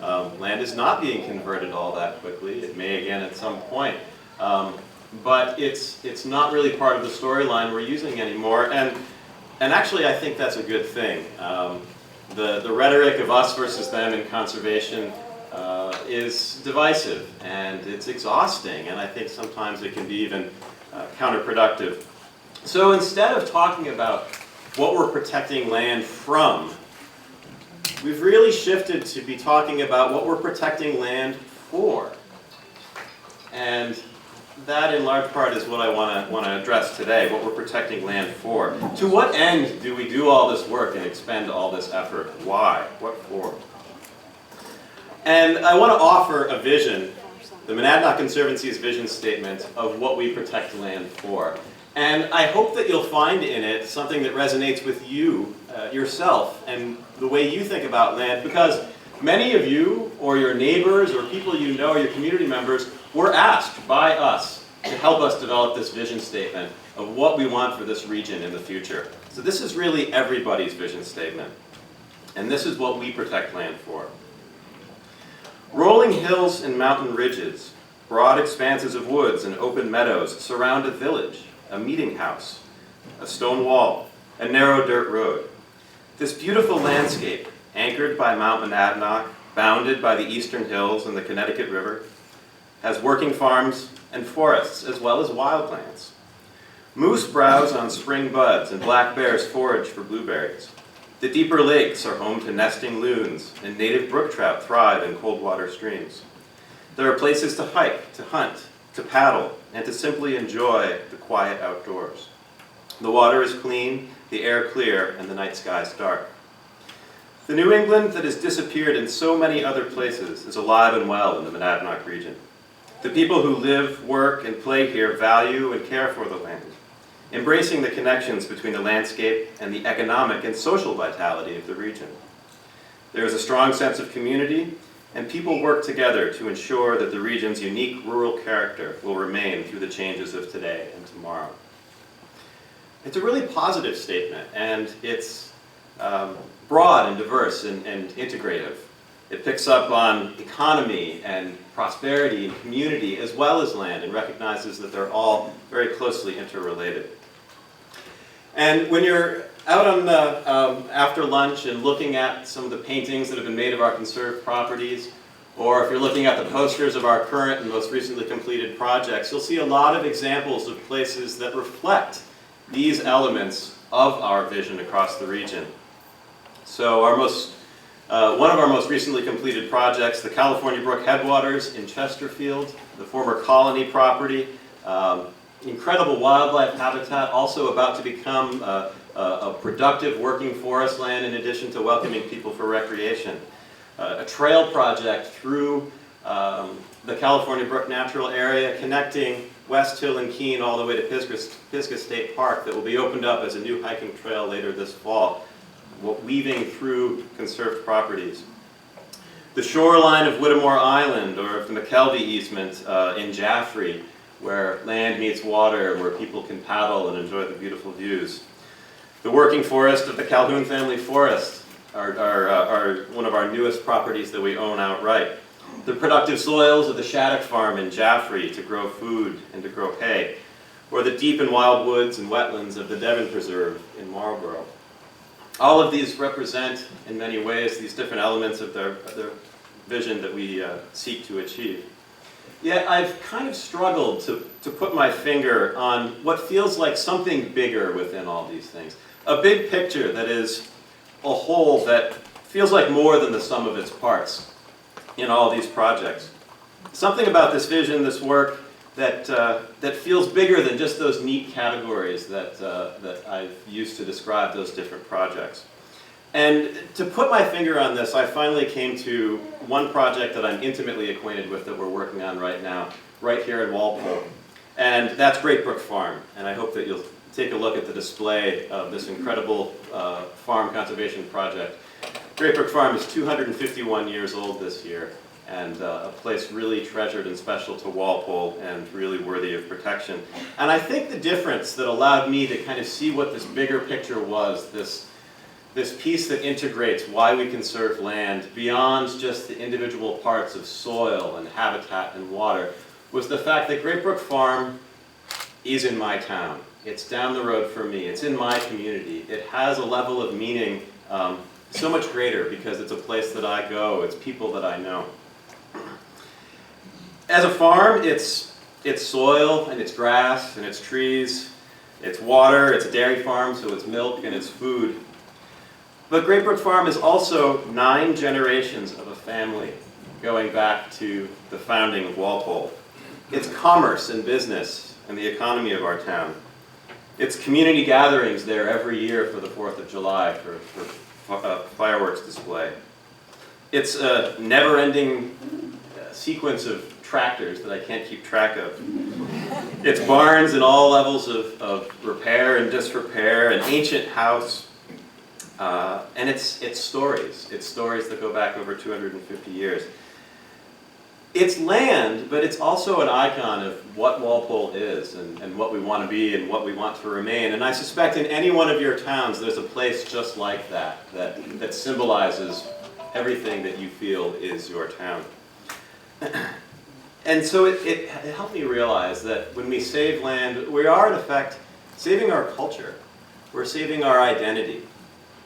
Land is not being converted all that quickly. It may again at some point. But it's not really part of the storyline we're using anymore. And actually, I think that's a good thing. The rhetoric of us versus them in conservation is divisive, and it's exhausting, and I think sometimes it can be even counterproductive. So instead of talking about what we're protecting land from, we've really shifted to be talking about what we're protecting land for. And that, in large part, is what I want to address today, what we're protecting land for. To what end do we do all this work and expend all this effort? Why? What for? And I want to offer a vision, the Monadnock Conservancy's vision statement of what we protect land for. And I hope that you'll find in it something that resonates with you, yourself, and the way you think about land, because many of you, or your neighbors, or people you know, or your community members, were asked by us to help us develop this vision statement of what we want for this region in the future. So this is really everybody's vision statement. And this is what we protect land for. Rolling hills and mountain ridges, broad expanses of woods and open meadows surround a village, a meeting house, a stone wall, a narrow dirt road. This beautiful landscape, anchored by Mount Monadnock, bounded by the eastern hills and the Connecticut River, has working farms and forests as well as wildlands. Moose browse on spring buds and black bears forage for blueberries. The deeper lakes are home to nesting loons, and native brook trout thrive in cold water streams. There are places to hike, to hunt, to paddle, and to simply enjoy the quiet outdoors. The water is clean, the air clear, and the night skies dark. The New England that has disappeared in so many other places is alive and well in the Monadnock region. The people who live, work, and play here value and care for the land, embracing the connections between the landscape and the economic and social vitality of the region. There is a strong sense of community, and people work together to ensure that the region's unique rural character will remain through the changes of today and tomorrow. It's a really positive statement, and it's broad and diverse and integrative. It picks up on economy and prosperity and community as well as land, and recognizes that they're all very closely interrelated. And when you're out on after lunch and looking at some of the paintings that have been made of our conserved properties, or if you're looking at the posters of our current and most recently completed projects, you'll see a lot of examples of places that reflect these elements of our vision across the region. So one of our most recently completed projects, the California Brook Headwaters in Chesterfield, the former colony property, incredible wildlife habitat, also about to become a productive working forest land in addition to welcoming people for recreation. A trail project through the California Brook Natural Area, connecting West Hill and Keene all the way to Pisgah State Park, that will be opened up as a new hiking trail later this fall, weaving through conserved properties. The shoreline of Whittemore Island, or the McKelvey easement in Jaffrey, where land meets water and where people can paddle and enjoy the beautiful views. The working forest of the Calhoun Family Forest are one of our newest properties that we own outright. The productive soils of the Shattuck Farm in Jaffrey to grow food and to grow hay, or the deep and wild woods and wetlands of the Devon Preserve in Marlborough. All of these represent, in many ways, these different elements of their vision that we seek to achieve. Yet I've kind of struggled to put my finger on what feels like something bigger within all these things. A big picture that is a whole that feels like more than the sum of its parts in all these projects. Something about this vision, this work, that feels bigger than just those neat categories that I've used to describe those different projects. And to put my finger on this, I finally came to one project that I'm intimately acquainted with that we're working on right now, right here in Walpole. And that's Great Brook Farm. And I hope that you'll take a look at the display of this incredible farm conservation project. Great Brook Farm is 251 years old this year, and a place really treasured and special to Walpole and really worthy of protection. And I think the difference that allowed me to kind of see what this bigger picture was, this this piece that integrates why we conserve land beyond just the individual parts of soil and habitat and water, was the fact that Great Brook Farm is in my town. It's down the road from me. It's in my community. It has a level of meaning so much greater because it's a place that I go. It's people that I know. As a farm, it's soil and it's grass and it's trees. It's water. It's a dairy farm, so it's milk and it's food. But Great Brook Farm is also 9 generations of a family going back to the founding of Walpole. It's commerce and business and the economy of our town. It's community gatherings there every year for the 4th of July for fireworks display. It's a never-ending sequence of tractors that I can't keep track of. It's barns in all levels of repair and disrepair, an ancient house, and it's stories. It's stories that go back over 250 years. It's land, but it's also an icon of what Walpole is and what we want to be and what we want to remain. And I suspect in any one of your towns there's a place just like that symbolizes everything that you feel is your town. And so it helped me realize that when we save land, we are in effect saving our culture. We're saving our identity.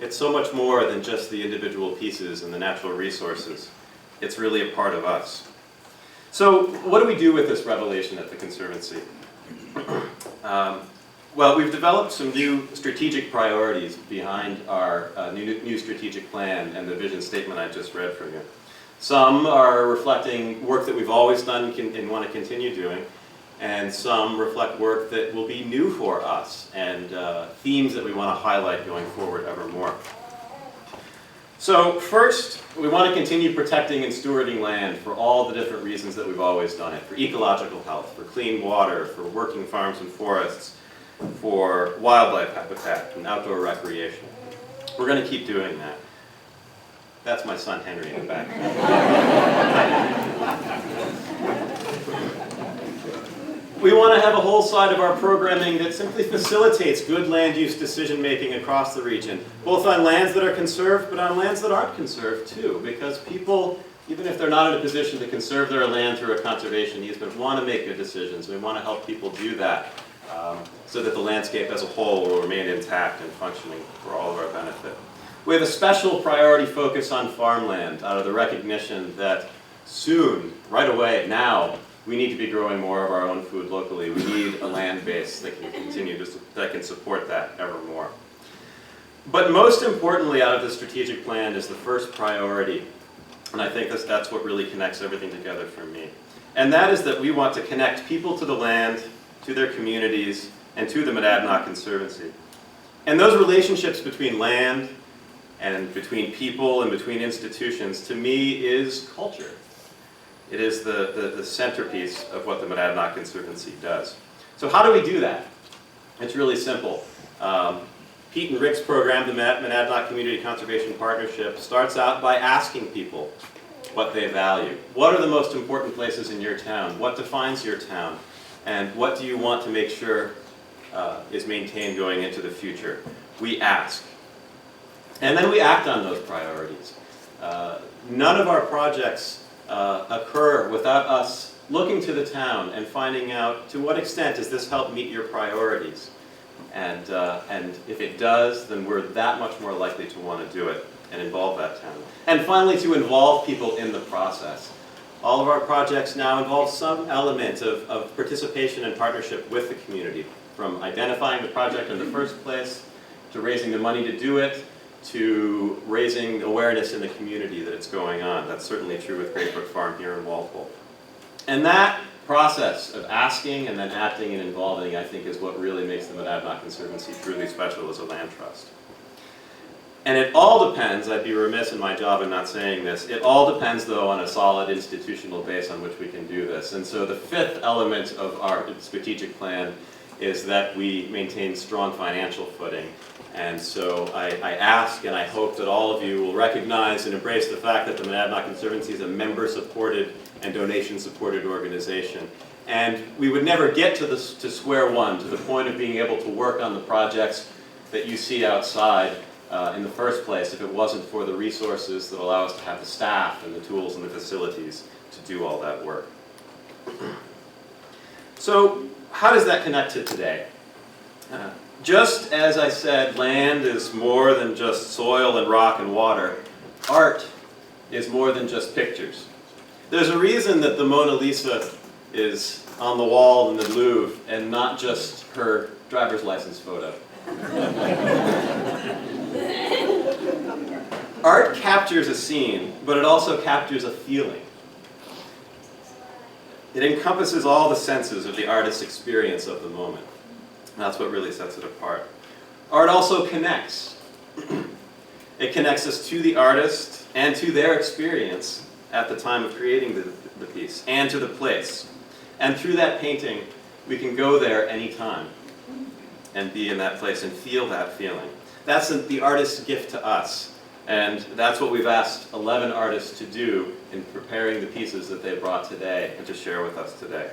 It's so much more than just the individual pieces and the natural resources. It's really a part of us. So what do we do with this revelation at the Conservancy? Well, we've developed some new strategic priorities behind our new strategic plan and the vision statement I just read from you. Some are reflecting work that we've always done and want to continue doing, and some reflect work that will be new for us and themes that we want to highlight going forward ever more. So first, we want to continue protecting and stewarding land for all the different reasons that we've always done it. For ecological health, for clean water, for working farms and forests, for wildlife habitat and outdoor recreation. We're going to keep doing that. That's my son Henry in the back. We want to have a whole side of our programming that simply facilitates good land use decision making across the region, both on lands that are conserved, but on lands that aren't conserved too, because people, even if they're not in a position to conserve their land through a conservation easement, want to make good decisions. We want to help people do that so that the landscape as a whole will remain intact and functioning for all of our benefit. We have a special priority focus on farmland out of the recognition that soon, right away, now, we need to be growing more of our own food locally. We need a land base that can continue that can support that ever more. But most importantly, out of the strategic plan is the first priority, and I think that's what really connects everything together for me. And that is that we want to connect people to the land, to their communities, and to the Monadnock Conservancy. And those relationships between land and between people and between institutions, to me, is culture. It is the centerpiece of what the Monadnock Conservancy does. So how do we do that? It's really simple. Pete and Rick's program, the Monadnock Community Conservation Partnership, starts out by asking people what they value. What are the most important places in your town? What defines your town? And what do you want to make sure is maintained going into the future? We ask. And then we act on those priorities. None of our projects occur without us looking to the town and finding out to what extent does this help meet your priorities. And if it does, then we're that much more likely to want to do it and involve that town. And finally, to involve people in the process. All of our projects now involve some element of participation and partnership with the community, from identifying the project in the first place, to raising the money to do it, to raising awareness in the community that it's going on. That's certainly true with Great Brook Farm here in Walpole. And that process of asking and then acting and involving, I think, is what really makes the Monadnock Conservancy truly special as a land trust. And it all depends, I'd be remiss in my job in not saying this, it all depends though on a solid institutional base on which we can do this. And so the fifth element of our strategic plan is that we maintain strong financial footing. And so I ask and I hope that all of you will recognize and embrace the fact that the Monadnock Conservancy is a member-supported and donation-supported organization. And we would never get to square one, to the point of being able to work on the projects that you see outside, in the first place if it wasn't for the resources that allow us to have the staff and the tools and the facilities to do all that work. So how does that connect to today? Just as I said, land is more than just soil and rock and water, art is more than just pictures. There's a reason that the Mona Lisa is on the wall in the Louvre and not just her driver's license photo. Art captures a scene, but it also captures a feeling. It encompasses all the senses of the artist's experience of the moment. And that's what really sets it apart. Art also connects. It connects us to the artist and to their experience at the time of creating the piece, and to the place. And through that painting, we can go there anytime and be in that place and feel that feeling. That's the artist's gift to us. And that's what we've asked 11 artists to do in preparing the pieces that they brought today and to share with us today.